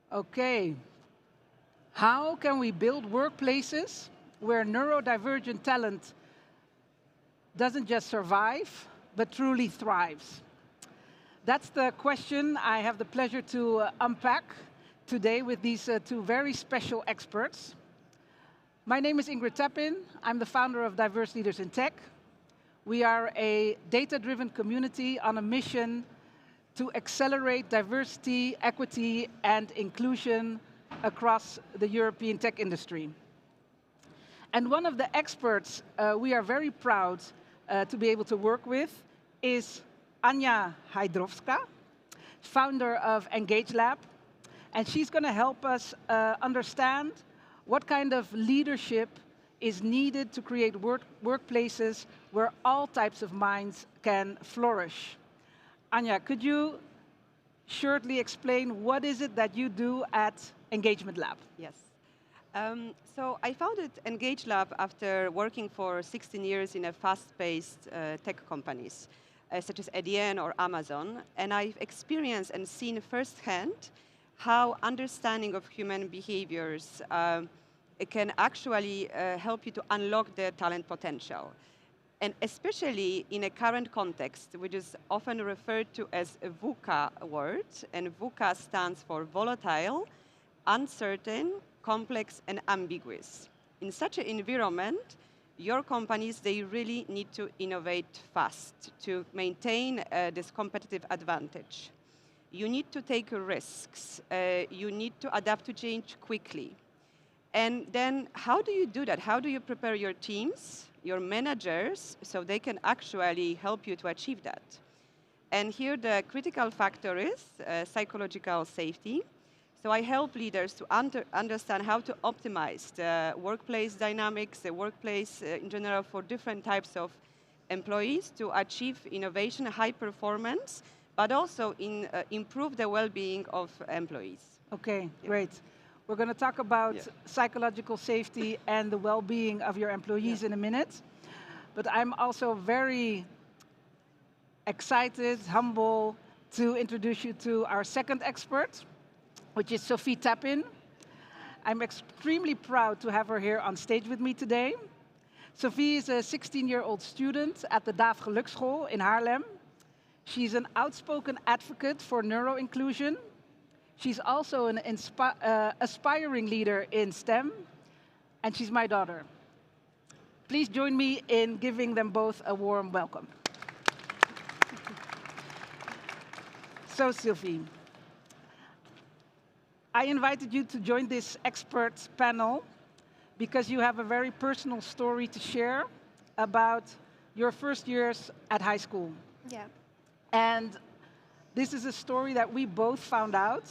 Okay, how can we build workplaces where neurodivergent talent doesn't just survive, but truly thrives? That's the question I have the pleasure to unpack today with these two very special experts. My name is Ingrid Tappin. I'm the founder of Diverse Leaders in Tech. We are a data-driven community on a mission to accelerate diversity, equity, and inclusion across the European tech industry. And one of the experts we are very proud to be able to work with is Anja Hajdrovska, founder of Engage Lab. And she's going to help us understand what kind of leadership is needed to create workplaces where all types of minds can flourish. Anja, could you shortly explain what is it that you do at Engagement Lab? Yes. So I founded Engage Lab after working for 16 years in a fast-paced tech companies, such as ADN or Amazon. And I've experienced and seen firsthand how understanding of human behaviors it can actually help you to unlock their talent potential. And especially in a current context, which is often referred to as a VUCA word, and VUCA stands for volatile, uncertain, complex, and ambiguous. In such an environment, your companies, they really need to innovate fast to maintain this competitive advantage. You need to take risks. You need to adapt to change quickly. And then how do you do that? How do you prepare your teams, your managers, so they can actually help you to achieve that? And here the critical factor is psychological safety. So I help leaders to understand how to optimize the workplace dynamics, the workplace in general for different types of employees to achieve innovation, high performance, but also improve the well-being of employees. Okay, great. We're going to talk about psychological safety and the well-being of your employees in a minute. But I'm also very excited, humble to introduce you to our second expert, which is Sophie Tappin. I'm extremely proud to have her here on stage with me today. Sophie is a 16-year-old student at the DAF Geluksschool in Haarlem. She's an outspoken advocate for neuro-inclusion. She's also an aspiring leader in STEM, and she's my daughter. Please join me in giving them both a warm welcome. So, Sophie, I invited you to join this expert panel because you have a very personal story to share about your first years at high school. Yeah. And this is a story that we both found out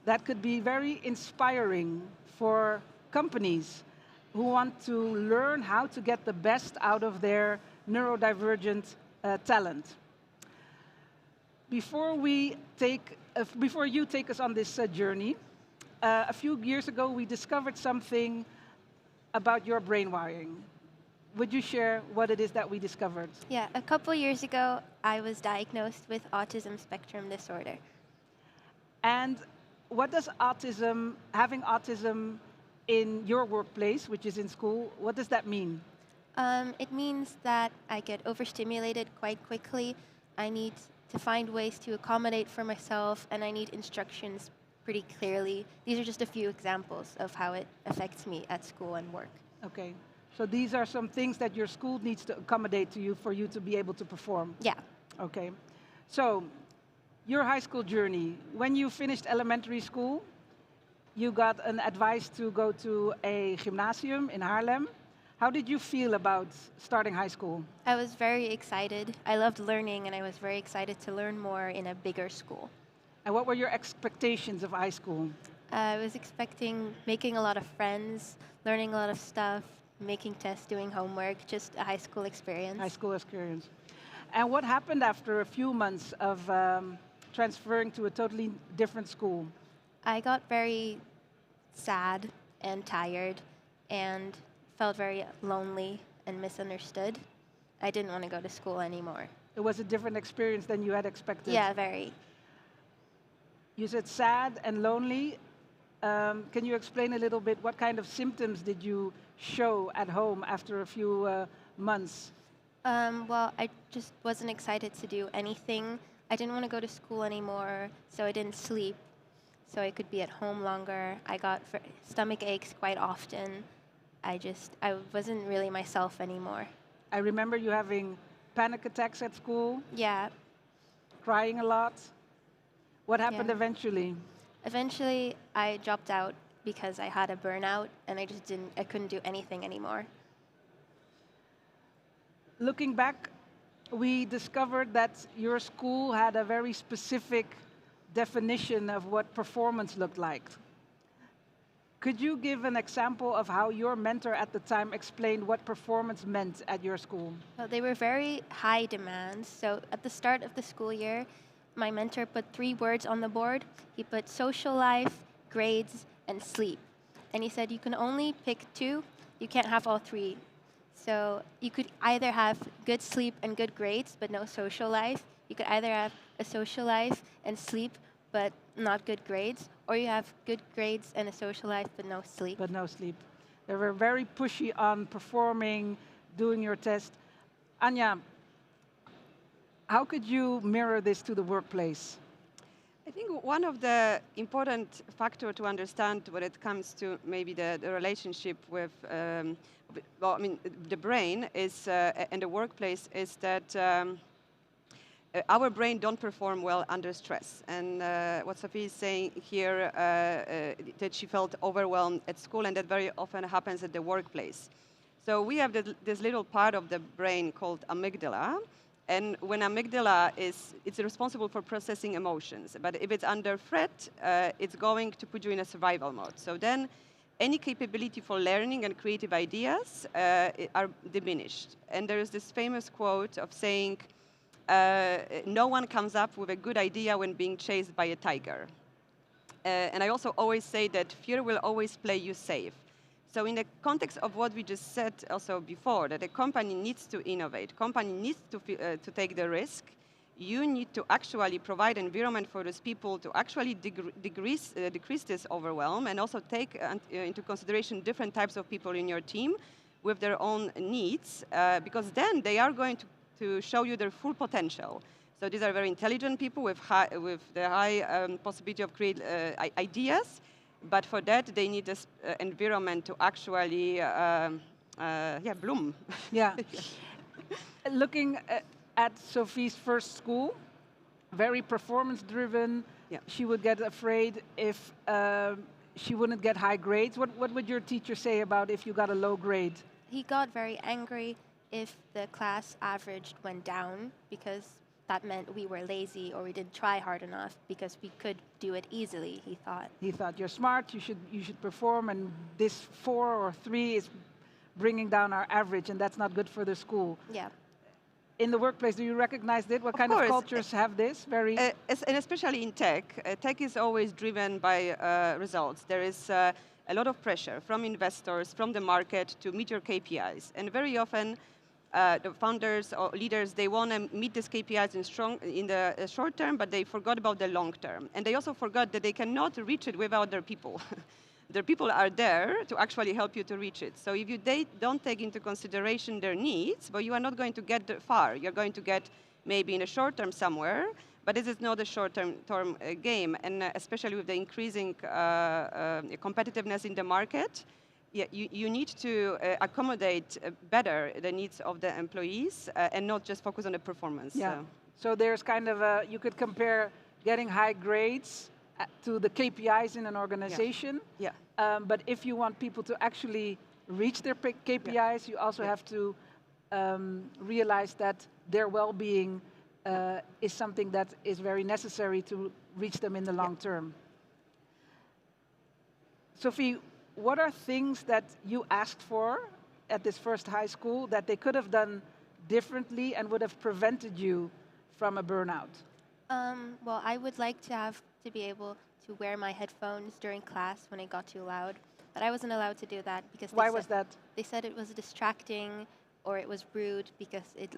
that could be very inspiring for companies who want to learn how to get the best out of their neurodivergent talent. Before you take us on this journey, a few years ago we discovered something about your brain wiring. Would you share what it is that we discovered? Yeah, a couple years ago, I was diagnosed with autism spectrum disorder. And what does having autism in your workplace, which is in school, what does that mean? It means that I get overstimulated quite quickly. I need to find ways to accommodate for myself, and I need instructions pretty clearly. These are just a few examples of how it affects me at school and work. Okay. So these are some things that your school needs to accommodate to you for you to be able to perform? Yeah. Okay. So your high school journey, when you finished elementary school, you got an advice to go to a gymnasium in Haarlem. How did you feel about starting high school? I was very excited. I loved learning, and I was very excited to learn more in a bigger school. And what were your expectations of high school? I was expecting making a lot of friends, learning a lot of stuff, making tests, doing homework, just a high school experience. High school experience. And what happened after a few months of transferring to a totally different school? I got very sad and tired and felt very lonely and misunderstood. I didn't want to go to school anymore. It was a different experience than you had expected. Yeah, very. You said sad and lonely. Can you explain a little bit what kind of symptoms did you show at home after a few months? Well, I just wasn't excited to do anything. I didn't want to go to school anymore, so I didn't sleep, so I could be at home longer. I got stomach aches quite often. I wasn't really myself anymore. I remember you having panic attacks at school, Yeah, crying a lot. What happened yeah. eventually? Eventually, I dropped out because I had a burnout, and I couldn't do anything anymore. Looking back, we discovered that your school had a very specific definition of what performance looked like. Could you give an example of how your mentor at the time explained what performance meant at your school? Well, they were very high demands. So at the start of the school year, my mentor put 3 words on the board. He put social life, grades, and sleep. And he said you can only pick 2. You can't have all 3. So you could either have good sleep and good grades, but no social life. You could either have a social life and sleep, but not good grades, or you have good grades and a social life, but no sleep. But no sleep. They were very pushy on performing, doing your test. Anja, how could you mirror this to the workplace? I think one of the important factors to understand when it comes to maybe the relationship with, well, I mean, the brain is, and the workplace is that our brain don't perform well under stress. And what Sophie is saying here, that she felt overwhelmed at school, and that very often happens at the workplace. So we have this little part of the brain called amygdala. And when amygdala it's responsible for processing emotions. But if it's under threat, it's going to put you in a survival mode. So then any capability for learning and creative ideas are diminished. And there is this famous quote of saying, no one comes up with a good idea when being chased by a tiger. And I also always say that fear will always play you safe. So in the context of what we just said also before, that a company needs to innovate, company needs to take the risk, you need to actually provide an environment for those people to actually decrease this overwhelm, and also take into consideration different types of people in your team with their own needs, because then they are going to show you their full potential. So these are very intelligent people with the high possibility of create ideas. But for that, they need this environment to actually, bloom. Yeah. Looking at Sophie's first school, very performance-driven. Yeah. She would get afraid if she wouldn't get high grades. What would your teacher say about if you got a low grade? He got very angry if the class average went down, because that meant we were lazy or we didn't try hard enough, because we could do it easily, he thought. He thought, you're smart, you should perform, and this 4 or 3 is bringing down our average, and that's not good for the school. Yeah. In the workplace, do you recognize this? What kind of cultures have this? Very. And especially in tech, tech is always driven by results. There is a lot of pressure from investors, from the market to meet your KPIs. And very often, the founders or leaders, they want to meet these KPIs in the short term, but they forgot about the long term. And they also forgot that they cannot reach it without their people. Their people are there to actually help you to reach it. So if you don't take into consideration their needs, well, you are not going to get far. You're going to get maybe in a short term somewhere, but this is not a short-term game. And especially with the increasing competitiveness in the market, yeah, you need to accommodate better the needs of the employees and not just focus on the performance. Yeah. So there's kind of you could compare getting high grades to the KPIs in an organization. Yeah. But if you want people to actually reach their KPIs, you also have to realize that their well-being is something that is very necessary to reach them in the long term. Sophie, what are things that you asked for at this first high school that they could have done differently and would have prevented you from a burnout? Well, I would like to be able to wear my headphones during class when it got too loud, but I wasn't allowed to do that because Why was that? They said it was distracting, or it was rude because it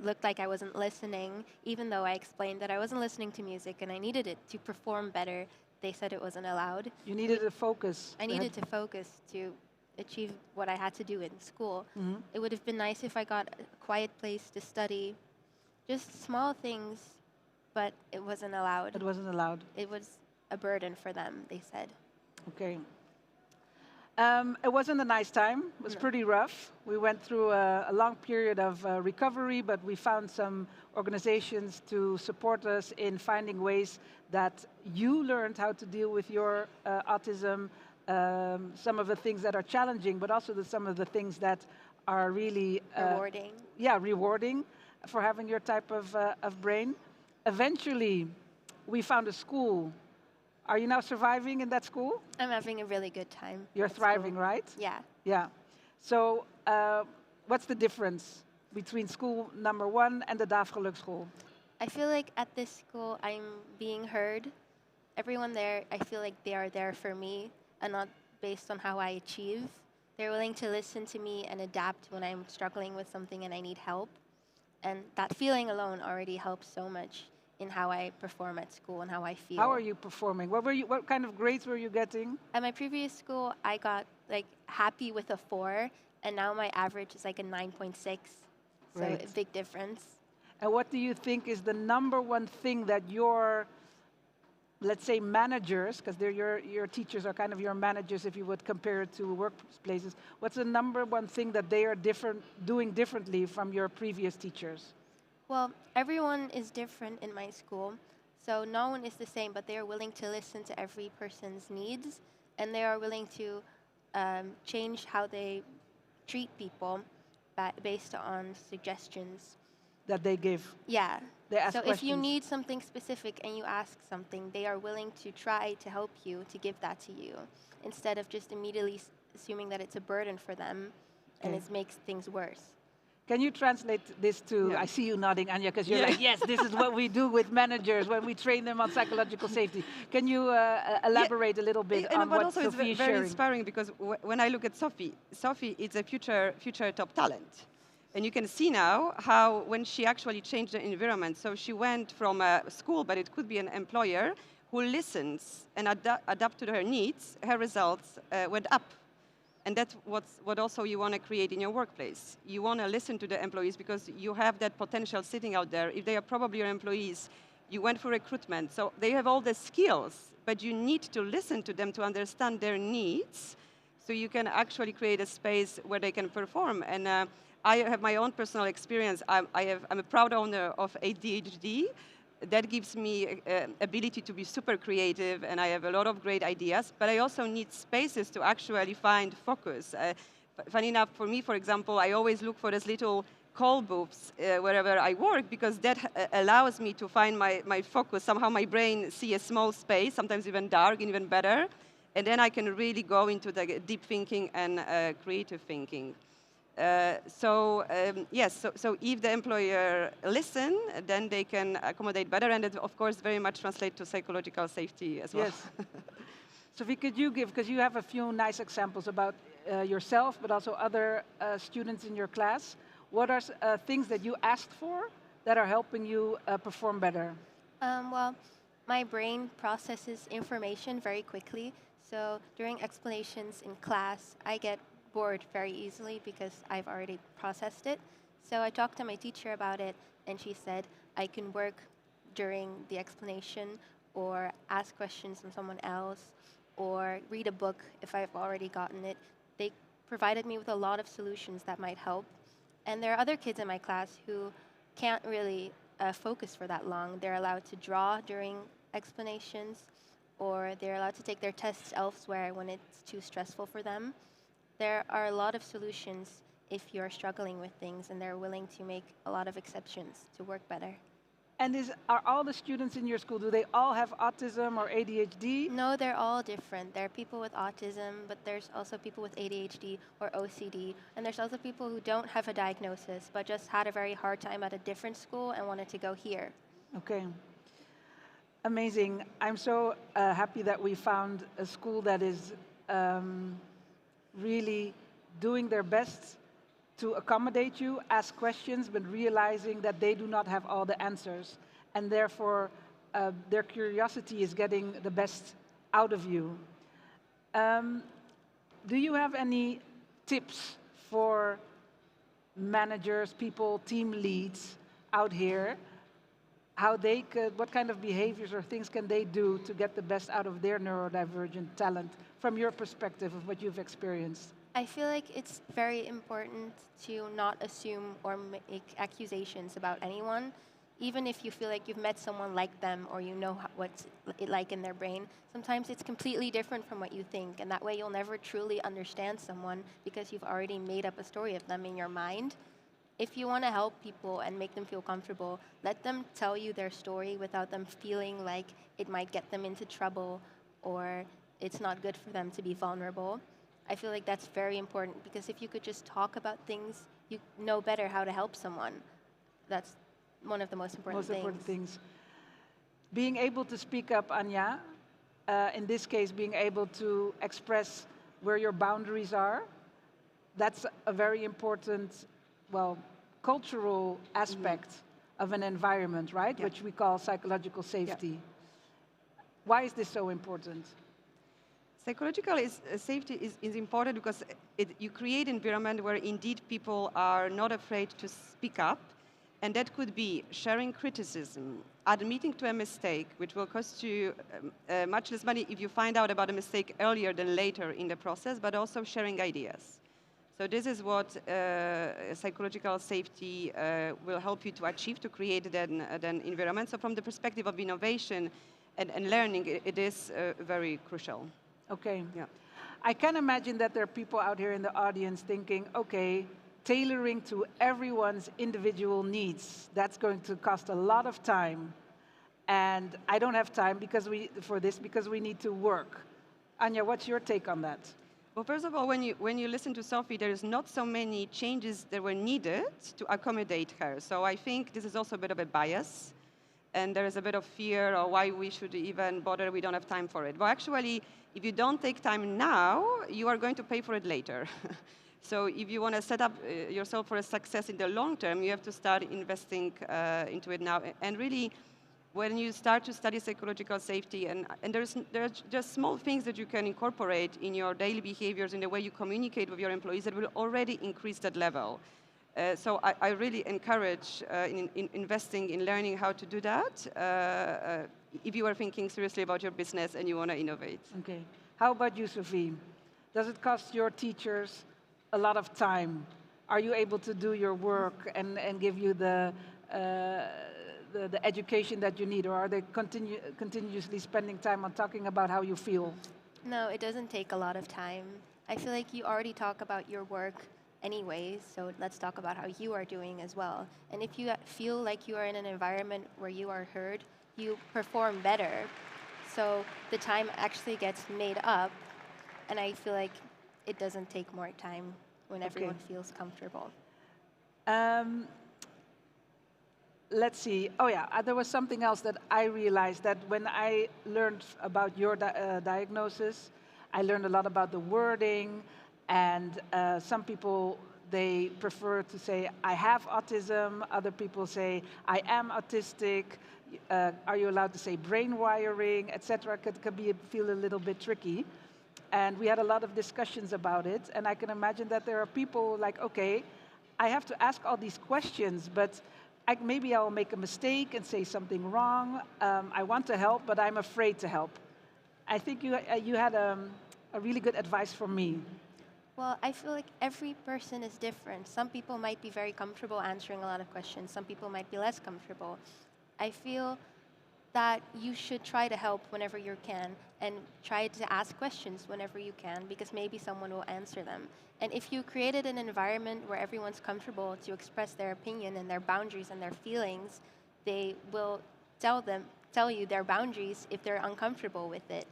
looked like I wasn't listening, even though I explained that I wasn't listening to music and I needed it to perform better. They said it wasn't allowed. You needed to focus. I needed to focus to achieve what I had to do in school. It would have been nice if I got a quiet place to study, just small things, but it wasn't allowed. It wasn't allowed. It was a burden for them, they said. Okay. It wasn't a nice time. It was pretty rough. We went through a long period of recovery, but we found some organizations to support us in finding ways that you learned how to deal with your autism, some of the things that are challenging, but also some of the things that are really Rewarding. Yeah, rewarding for having your type of brain. Eventually, we found a school. Are you now surviving in that school? I'm having a really good time. You're at thriving, school. right? Yeah. Yeah. So, what's the difference between school number 1 and the Daafgeluk school? I feel like at this school, I'm being heard. Everyone there, I feel like they are there for me and not based on how I achieve. They're willing to listen to me and adapt when I'm struggling with something and I need help. And that feeling alone already helps so much in how I perform at school and how I feel. How are you performing? What kind of grades were you getting? At my previous school, I got like happy with a 4, and now my average is like a 9.6. So Right. a big difference. And what do you think is the number one thing that your, let's say, managers, because your teachers are kind of your managers if you would compare it to workplaces, what's the number one thing that they are doing differently from your previous teachers? Well, everyone is different in my school, so no one is the same, but they are willing to listen to every person's needs, and they are willing to change how they treat people based on suggestions. That they give. Yeah. They ask So if you questions. need something specific and you ask something, they are willing to try to help you, to give that to you, instead of just immediately assuming that it's a burden for them and Okay. it makes things worse. Can you translate this to, Yeah. I see you nodding, Anja, because you're Yeah. like, yes, this is what we do with managers when we train them on psychological safety. Can you elaborate a little bit on but what also Sophie is it's very sharing? inspiring because when I look at Sophie is a future top talent. And you can see now how when she actually changed the environment, so she went from a school, but it could be an employer, who listens and adapt to her needs, her results went up. And that's what also you want to create in your workplace. You want to listen to the employees because you have that potential sitting out there. If they are probably your employees, you went for recruitment. So they have all the skills, but you need to listen to them to understand their needs so you can actually create a space where they can perform. And I have my own personal experience. I'm a proud owner of ADHD. That gives me ability to be super creative, and I have a lot of great ideas, but I also need spaces to actually find focus. Funny enough, for me, for example, I always look for these little call booths wherever I work, because that allows me to find my focus. Somehow my brain sees a small space, sometimes even dark, and even better, and then I can really go into the deep thinking and creative thinking. Yes, so if the employer listen, then they can accommodate better, and it, of course, very much translate to psychological safety as well. Yes. Sophie, could you give, because you have a few nice examples about yourself, but also other students in your class, what are things that you asked for that are helping you perform better? Well, my brain processes information very quickly, so during explanations in class, I get bored very easily because I've already processed it. So I talked to my teacher about it, and she said I can work during the explanation or ask questions from someone else or read a book if I've already gotten it. They provided me with a lot of solutions that might help. And there are other kids in my class who can't really focus for that long. They're allowed to draw during explanations, or they're allowed to take their tests elsewhere when it's too stressful for them. There are a lot of solutions if you're struggling with things, and they're willing to make a lot of exceptions to work better. And are all the students in your school, do they all have autism or ADHD? No, they're all different. There are people with autism, but there's also people with ADHD or OCD, and there's also people who don't have a diagnosis, but just had a very hard time at a different school and wanted to go here. Okay. Amazing. I'm so happy that we found a school that is really doing their best to accommodate you, ask questions, but realizing that they do not have all the answers, and therefore their curiosity is getting the best out of you. Do you have any tips for managers, people, team leads out here, how they could, what kind of behaviors or things can they do to get the best out of their neurodivergent talent from your perspective of what you've experienced? I feel like it's very important to not assume or make accusations about anyone, even if you feel like you've met someone like them or you know what's like in their brain. Sometimes it's completely different from what you think, and that way you'll never truly understand someone because you've already made up a story of them in your mind. If you want to help people and make them feel comfortable, let them tell you their story without them feeling like it might get them into trouble or it's not good for them to be vulnerable. I feel like that's very important because if you could just talk about things, you know better how to help someone. That's one of the most important things. Being able to speak up, Anja, in this case, being able to express where your boundaries are, that's a very important, well, cultural aspect of an environment, right? Yeah. Which we call psychological safety. Yeah. Why is this so important? Psychological safety is important because you create an environment where indeed people are not afraid to speak up, and that could be sharing criticism, admitting to a mistake, which will cost you much less money if you find out about a mistake earlier than later in the process, but also sharing ideas. So this is what psychological safety will help you to achieve, to create that environment. So from the perspective of innovation and learning, it is very crucial. Okay. Yeah. I can imagine that there are people out here in the audience thinking, okay, tailoring to everyone's individual needs, that's going to cost a lot of time. And I don't have time because we need to work. Anja, what's your take on that? Well, first of all, when you listen to Sophie, there is not so many changes that were needed to accommodate her. So I think this is also a bit of a bias. And there is a bit of fear or why we should even bother, we don't have time for it. But actually, if you don't take time now, you are going to pay for it later. So if you want to set up yourself for a success in the long term, you have to start investing into it now. And really, when you start to study psychological safety, and there's just small things that you can incorporate in your daily behaviors, in the way you communicate with your employees, that will already increase that level. So I really encourage in investing in learning how to do that if you are thinking seriously about your business and you want to innovate. Okay. How about you, Sophie? Does it cost your teachers a lot of time? Are you able to do your work and give you the education that you need, or are they continuously spending time on talking about how you feel? No, it doesn't take a lot of time. I feel like you already talk about your work anyways, so let's talk about how you are doing as well. And if you feel like you are in an environment where you are heard, you perform better. So the time actually gets made up, and I feel like it doesn't take more time when everyone feels comfortable. Let's see. Oh yeah, there was something else that I realized, that when I learned about your diagnosis, I learned a lot about the wording, and some people, they prefer to say, I have autism. Other people say, I am autistic. Are you allowed to say brain wiring, etc.? Could feel a little bit tricky. And we had a lot of discussions about it. And I can imagine that there are people like, okay, I have to ask all these questions, but maybe I'll make a mistake and say something wrong. I want to help, but I'm afraid to help. I think you had a really good advice for me. Well, I feel like every person is different. Some people might be very comfortable answering a lot of questions. Some people might be less comfortable. I feel that you should try to help whenever you can and try to ask questions whenever you can, because maybe someone will answer them. And if you created an environment where everyone's comfortable to express their opinion and their boundaries and their feelings, they will tell you their boundaries if they're uncomfortable with it.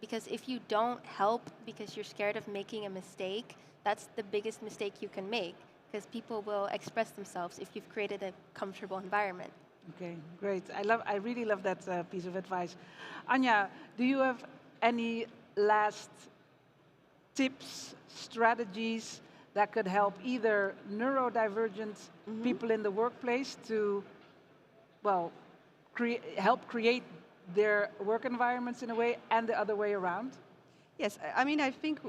Because if you don't help because you're scared of making a mistake, that's the biggest mistake you can make, because people will express themselves if you've created a comfortable environment. Okay, great. I really love that piece of advice. Anja, do you have any last tips, strategies that could help either neurodivergent people in the workplace to, well, help create their work environments in a way, and the other way around? Yes, I mean, I think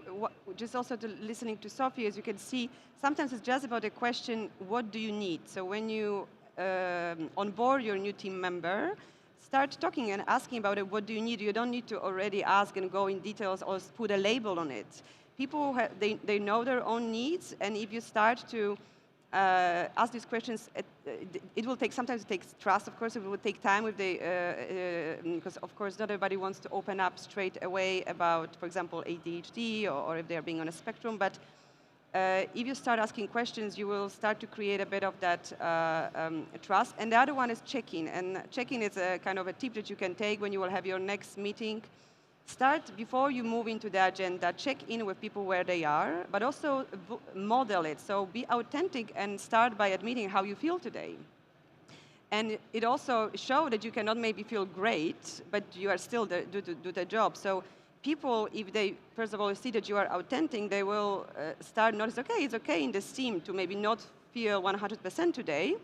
just also listening to Sophie, as you can see, sometimes it's just about a question, what do you need? So when you onboard your new team member, start talking and asking about it, what do you need? You don't need to already ask and go in details or put a label on it. People, they know their own needs, and if you start to ask these questions, it will take, sometimes it takes trust, of course, it will take time if they, because of course not everybody wants to open up straight away about, for example, ADHD or if they're being on a spectrum, but if you start asking questions, you will start to create a bit of that trust. And the other one is check-in, and check-in is a kind of a tip that you can take when you will have your next meeting. Start, before you move into the agenda, check in with people where they are, but also model it. So be authentic and start by admitting how you feel today. And it also shows that you cannot maybe feel great, but you are still do the job. So people, if they, first of all, see that you are authentic, they will start notice, okay, it's okay in this team to maybe not feel 100% today.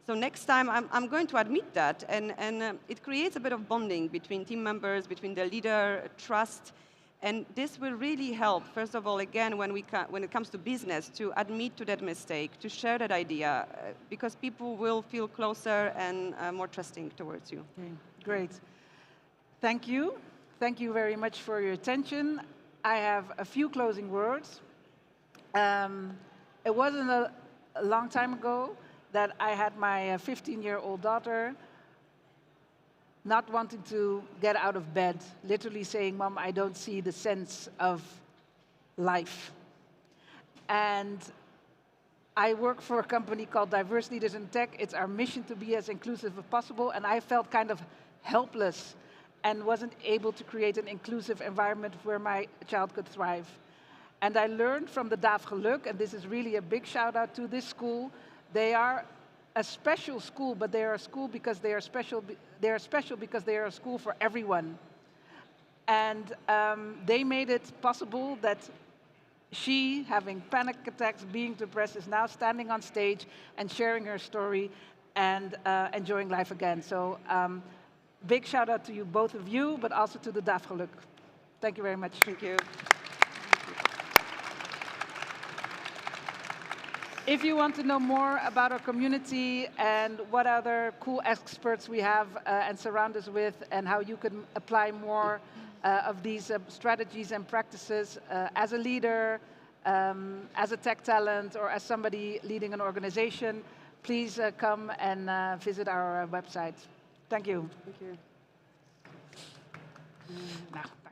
So next time, I'm going to admit that, and it creates a bit of bonding between team members, between the leader, trust, and this will really help, first of all, again, when it comes to business, to admit to that mistake, to share that idea, because people will feel closer and more trusting towards you. Okay, great. Thank you. Thank you very much for your attention. I have a few closing words. It wasn't a long time ago that I had my 15-year-old daughter not wanting to get out of bed, literally saying, "Mom, I don't see the sense of life." And I work for a company called Diverse Leaders in Tech. It's our mission to be as inclusive as possible, and I felt kind of helpless and wasn't able to create an inclusive environment where my child could thrive. And I learned from the DAF Geluk, and this is really a big shout out to this school. They are a special school, but they are a school because they are special. They are special because they are a school for everyone. And they made it possible that she, having panic attacks, being depressed, is now standing on stage and sharing her story and enjoying life again. So big shout out to you, both of you, but also to the DAF Geluk. Thank you very much. Thank you. If you want to know more about our community and what other cool experts we have and surround us with, and how you can apply more of these strategies and practices as a leader, as a tech talent, or as somebody leading an organization, please come and visit our website. Thank you. Thank you. Nou.